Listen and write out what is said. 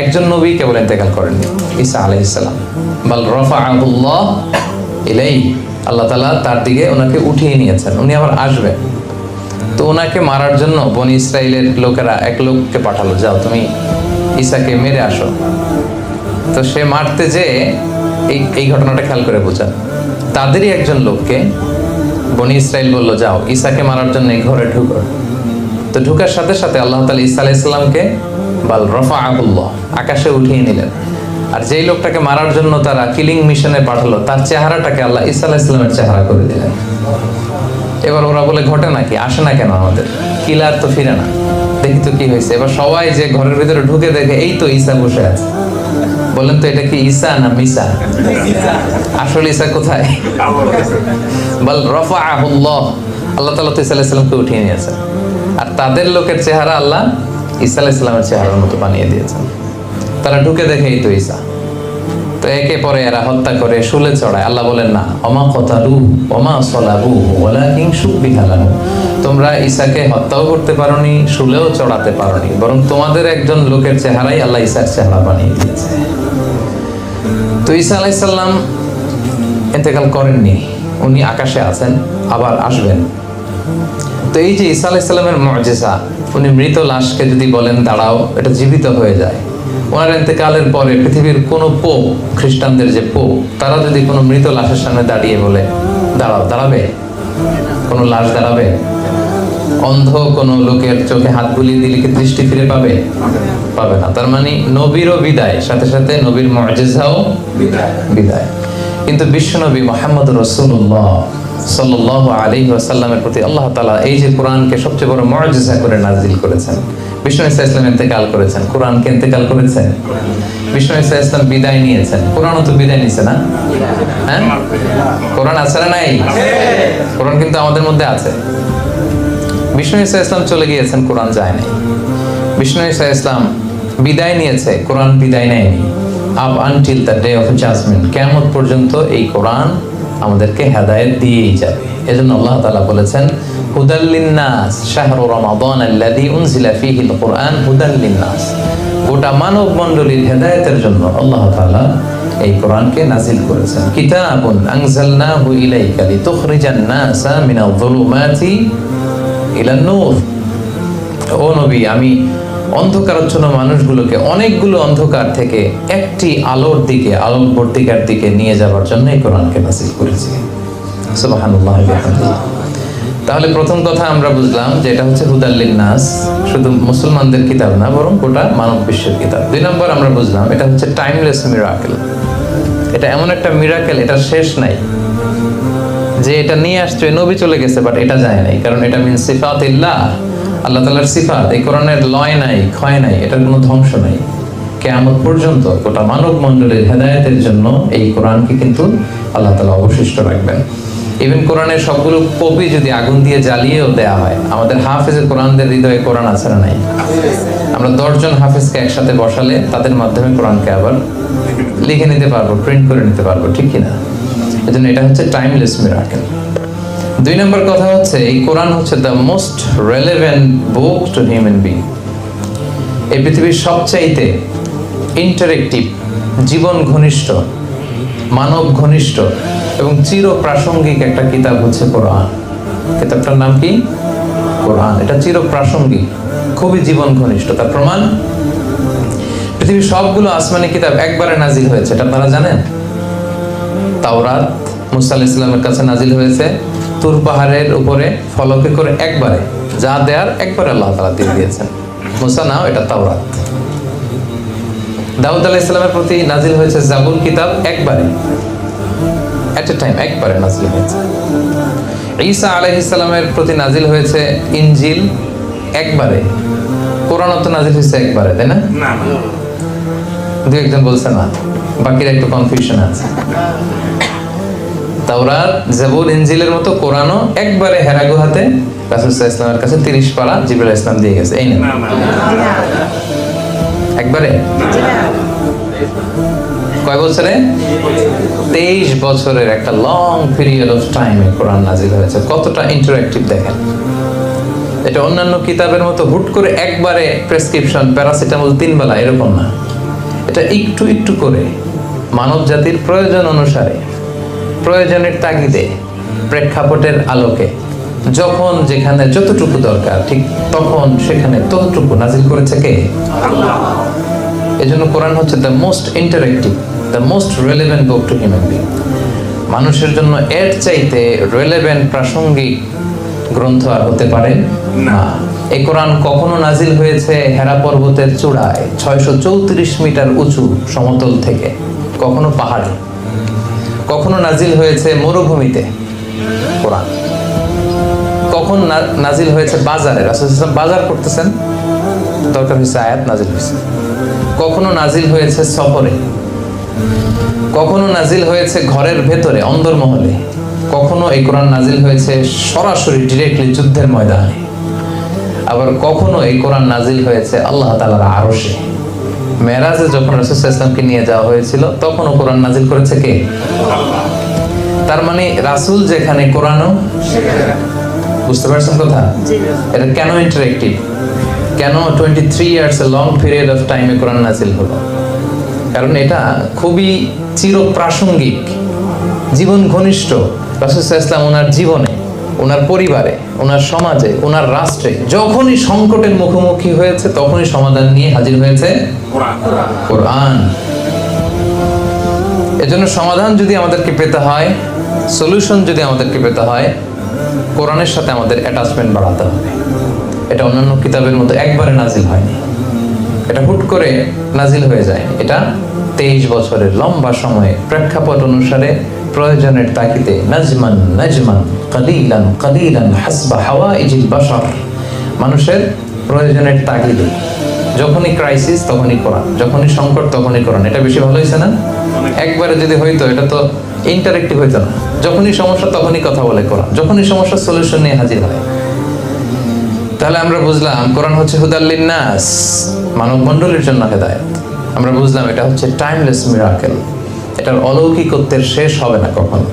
একজন নবী কেবল ইন্তেকাল করেননি, ঈসা আলাইহিস সালাম। বাল রাফাআহুল্লাহ ইলাইহি, আল্লাহ তাআলা তার দিকে ওনাকে উঠিয়ে নিয়েছেন, উনি আবার আসবেন। তো ওনাকে মারার জন্য বনি ইসরাইলের লোকেরা এক লোককে পাঠালো, যাও তুমি ঈসাকে মেরে আসো। তো সে মারতে যেয়ে এই ঘটনাটা খেয়াল করে বোঝান, তাদেরই একজন লোককে বনি ইসরাইল বললো, যাও ঈসাকে মারার জন্য এই ঘরে ঢুকো। তো ঢুকার সাথে সাথে আল্লাহ তাআলা ঈসা আলাইহিস সালামকে বাল রাফাআহুল্লাহ, আকাশে উঠিয়ে নিলেন। আর যেই লোকটাকে মারার জন্য তারা কিলিং মিশনে পাঠালো, তার চেহারাটাকে আল্লাহ ঈসা আলাইহিস সালামের চেহারা করে দিলেন। এবার ওরা বলে, ঘটে নাকি, আসে না কেন আমাদের কিলার তো ফিরে না, দেখি তো কি হয়েছে। এবার সবাই যে ঘরের ভিতরে ঢুকে দেখে এই তো ঈসা বসে আছে। বলেন তো এটা কি ঈসা না মিসা? আসলে ঈসা কোথায়? বল রাফাআহুল্লাহ, আল্লাহ তাআলা তো ঈসা আলাইহিস সালামকে উঠিয়ে নিয়েছেন। আর তাদের লোকের চেহারা আল্লাহ ঈসা আলাইহিস সালামের চেহারার মতো বানিয়ে দিয়েছেন। তারা ঢুকে দেখে এই তো ঈসা। তো একে পরে এরা হত্যা করে শুলে চড়ায়। আল্লাহ বলেন, না, ওমা কতালু ওমা সলাবু ওয়ালাকিন শুববিহা লাহু, তোমরা ঈসাকে হত্যাও করতে পারোনি, শুলেও চড়াতে পারোনি, বরং তোমাদের একজন লোকের চেহারাই আল্লাহ ঈসার চেহারা বানিয়ে দিয়েছে। তো ঈসা আলাইহিস সালাম ইন্তেকাল করেননি, উনি আকাশে আছেন, আবার আসবেন। তো এই যে ঈসা আলাইহিস সালামের মুজিজা, উনি মৃত লাশকে যদি বলেন দাঁড়াও, এটা জীবিত হয়ে যায়। ওনার ইন্তেকালের পরে পৃথিবীর কোনো পোপ, খ্রিস্টানদের যে পোপ, তারা যদি কোনো মৃত লাশের সামনে দাঁড়িয়ে বলে দাঁড়াও, দাঁড়াবে? কোনো লাশ দাঁড়াবে? অন্ধ কোনো লোকের চোখে হাত বুলিয়ে দিলে কি দৃষ্টি ফিরে পাবে? পাবে না। তার মানে নবীরও বিদায়, সাথে সাথে নবীর মুজিজাও বিদায়। কিন্তু বিশ্বনবী মুহাম্মদুর রাসূলুল্লাহ সাল্লাল্লাহু আলাইহি ওয়াসাল্লামের প্রতি আল্লাহ তাআলা এই যে কোরআনকে সবচেয়ে বড় মুজিজা করে নাযিল করেছেন। বিষ্ণু ঈসা ইসলাম ইন্তেকাল করেছেন, কোরআনকে ইন্তেকাল করেছেন। বিষ্ণু ঈসা ইসলাম বিদায় নিয়েছেন, কোরআনও তো বিদায় নিয়েছে না? হ্যাঁ, কোরআন আছে না নাই? কোরআন কিন্তু আমাদের মধ্যে আছে। বিষ্ণু ঈসা ইসলাম চলে গিয়েছেন, কোরআন যায় নাই। বিষ্ণু ঈসা ইসলাম বিদায় নিয়েছে, কোরআন বিদায় নেয়নি। Up until the day of judgement, কিয়ামত পর্যন্ত এই কোরআন আমাদেরকে হেদায়েত দিয়েই যাবে। এজন্য আল্লাহ তাআলা বলেছেন, হুদাল লিন্নাস শাহরু রমাদান আল্লাযী উনজিলা ফীহিল কুরআন হুদাল লিন্নাস, গোটা মানব মণ্ডলীর হেদায়েতের জন্য আল্লাহ তাআলা এই কোরআনকে নাযিল করেছেন। কিতাবুন আনজালনাহু ইলাইকা লিতুখরিজান নাসা মিনাল যুলুমাতি ইলান নূর। ও নবী, আমি অন্ধকারাচ্ছন্ন মানুষগুলোকে অনেকগুলো অন্ধকার থেকে একটি আলোর দিকে, আলোকবর্তিকার দিকে নিয়ে যাওয়ার জন্য এই কোরআনকে নাযিল করেছি। সুবহানাল্লাহ ওয়া বিহামদিহি। তাহলে প্রথম কথা আমরা বুঝলাম যে এটা হচ্ছে হুদাল লিন্নাস, শুধু মুসলমানদের কিতাব না, বরং গোটা মানব বিশ্বের কিতাব। 2 নম্বর আমরা বুঝলাম এটা হচ্ছে টাইমলেস মিরাকেল। এটা এমন একটা মিরাকেল, এটা শেষ নাই, যে এটা নিয়ে আসছে নবী চলে গেছে বাট এটা যায় নাই, কারণ এটা মিন সিফাতিল্লাহ, আল্লাহ তাআলার সিফাত। এই কোরআনের লয় নাই, ক্ষয় নাই, এটার কোনো ধ্বংস নাই। কিয়ামত পর্যন্ত গোটা মানব মণ্ডলীর হেদায়েতের জন্য এই কোরআনকে কিন্তু আল্লাহ তাআলা অবশিষ্ট রাখবেন। ইভেন কোরআনের সবগুলো কপি যদি আগুন দিয়ে জ্বালিয়েও দেওয়া হয়, আমাদের হাফেজে কোরআনদের হৃদয়ে কোরআন আছে না নাই? আমরা 10 জন হাফেজকে একসাথে বসালে তাদের মাধ্যমে কোরআনকে আবার লিখে নিতে পারবো, প্রিন্ট করে নিতে পারবো, ঠিক কিনা? এজন্য এটা হচ্ছে টাইমলেস মিরাকেল। 2 নম্বর কথা হচ্ছে এই কোরআন হচ্ছে the most relevant book to human being. এই পৃথিবীর সবচাইতে ইন্টারেক্টিভ, জীবন ঘনিষ্ঠ, মানব ঘনিষ্ঠ এবং চির প্রাসঙ্গিক একটা কিতাব হচ্ছে কোরআন। কিতাবটার নাম কি? কোরআন। এটা চির প্রাসঙ্গিক, খুবই জীবন ঘনিষ্ঠ। তার প্রমাণ, পৃথিবীর সবগুলো আসমানি কিতাব একবারে নাজিল হয়েছে, এটা আপনারা জানেন? তাওরাত মুসা আলাইহিস সালামের কাছে নাজিল হয়েছে তুর পাহাড়ের উপরে ফলকে করে, একবারে যা দেয়ার একবারে আল্লাহ তাআলা দিয়ে দিয়েছেন। মুসা নাও, এটা তাওরাত। দাউদ আলাইহিস সালামের প্রতি নাজিল হয়েছে জাবুর কিতাব, একবারে এট এ টাইম, একবারে নাজিল হয়েছে। ঈসা আলাইহিস সালামের প্রতি নাজিল হয়েছে ইনজিল, একবারে। কোরআনও তো নাজিল হয়েছে একবারে, তাই না? দু একজন বলছে না, বাকিরা একটু কনফিউশন আছে। তাওরাত, জাবুর, ইনজিলের মতো কোরআনও একবারে হেরা গুহাতে রাসূল সাল্লাল্লাহু আলাইহি ওয়াসাল্লামের কাছে 30 পারা জিবরাইল আলাইহিস সালাম দিয়ে গেছে। এই না একবারে কয় বছরে? 23 বছরের একটা লং পিরিয়ড অফ টাইমে কোরআন নাজিল হয়েছে। কতটা ইন্টারঅ্যাক্টিভ দেখেন। এটা অন্যান্য কিতাবের মতো হুট করে একবারে প্রেসক্রিপশন প্যারাসিটামল 3 বেলা এরকম না, এটা একটু একটু করে মানব জাতির প্রয়োজন অনুসারে, প্রয়োজনের তাগিদে, প্রেক্ষাপটের আলোকে যখন যেখানে যতটুকু দরকার ঠিক তখন সেখানে ততটুকু নাজিল করেছে কে? এজন্য কোরআন হচ্ছে the most interactive, the most relevant book to human being. মানুষের জন্য এর চাইতে রেলেভেন্ট প্রাসঙ্গিক গ্রন্থ আর হতে পারে না। এই কোরআন কখনো নাজিল হয়েছে হেরা পর্বতের চূড়ায় 634 মিটার উঁচু সমতল থেকে, কখনো পাহাড়ে, কখনো নাজিল হয়েছে মরুভূমিতে কোরআন, কখন নাজিল হয়েছে বাজারে, রাসূল সাল্লাল্লাহু আলাইহি ওয়াসাল্লাম বাজার করতেছেন, দরকার হয়েছে আয়াত নাজিল হয়েছে। কখনো নাজিল হয়েছে সফরে, কখনো নাজিল হয়েছে ঘরের ভেতরে অন্দরমহলে, কখনো এই কোরআন নাজিল হয়েছে সরাসরি ডিরেক্টলি যুদ্ধের ময়দানে, আবার কখনো এই কোরআন নাজিল হয়েছে আল্লাহ তাআলার আরশে। মেরাজে যখন রাসূল সাল্লাল্লাহু আলাইহি ওয়াসাল্লামকে নিয়ে যাওয়া হয়েছিল তখনও কোরআন নাজিল করেছে কে? তার মানে রাসূল যেখানে কোরআনও সেখানে। বুঝতে পারছেন কথা? এটা কেন ইন্টারেক্টিভ, কেন 23 years a long period of টাইমে কোরআন নাজিল হলো? কারণ এটা খুবই চিরপ্রাসঙ্গিক, জীবন ঘনিষ্ঠ। রাসূল সাল্লাল্লাহু আলাইহি ওয়াসাল্লাম ওনার জীবনে, ওনার পরিবারে, ওনার সমাজে, ওনার রাষ্ট্রে যখনই সংকটের মুখোমুখি হয়েছে তখনই সমাধান নিয়ে হাজির হয়েছে কোরআন। এজন্য সমাধান যদি আমাদেরকে পেতে হয়, সলিউশন যদি আমাদেরকে পেতে হয়, কোরআনের সাথে আমাদের অ্যাটাচমেন্ট বাড়াতে হবে। এটা অন্যান্য কিতাবের মতো একবারে নাজিল হয়নি, এটা হুট করে নাজিল হয়ে যায়। এটা 23 বছরের লম্বা সময়ে প্রেক্ষাপট অনুসারে, প্রয়োজনের তাগিদে, নাজমান নাজমান কালিলান কালিলান হাসবা হাওয়াইজিল বাশার, মানুষের প্রয়োজনের তাগিদে, যখনই ক্রাইসিস তখনই কোরআন, যখনই সংকট তখনই কোরআন। এটা বেশি ভালো হয়েছে না? একবারে যদি হইতো এটা তো ইন্টারেক্টিভ হইতো না। যখনই সমস্যা তখনই কথা বলে কোরআন, যখনই সমস্যার সলিউশন নিয়ে হাজির হয়। তাহলে আমরা বুঝলাম কোরআন হচ্ছে হুদাল লিন্নাস, মানব মণ্ডলীর জন্য হেদায়েত। আমরা বুঝলাম এটা হচ্ছে টাইমলেস মিরাকেল, এটার অলৌকিকত্বের শেষ হবে না কখনো।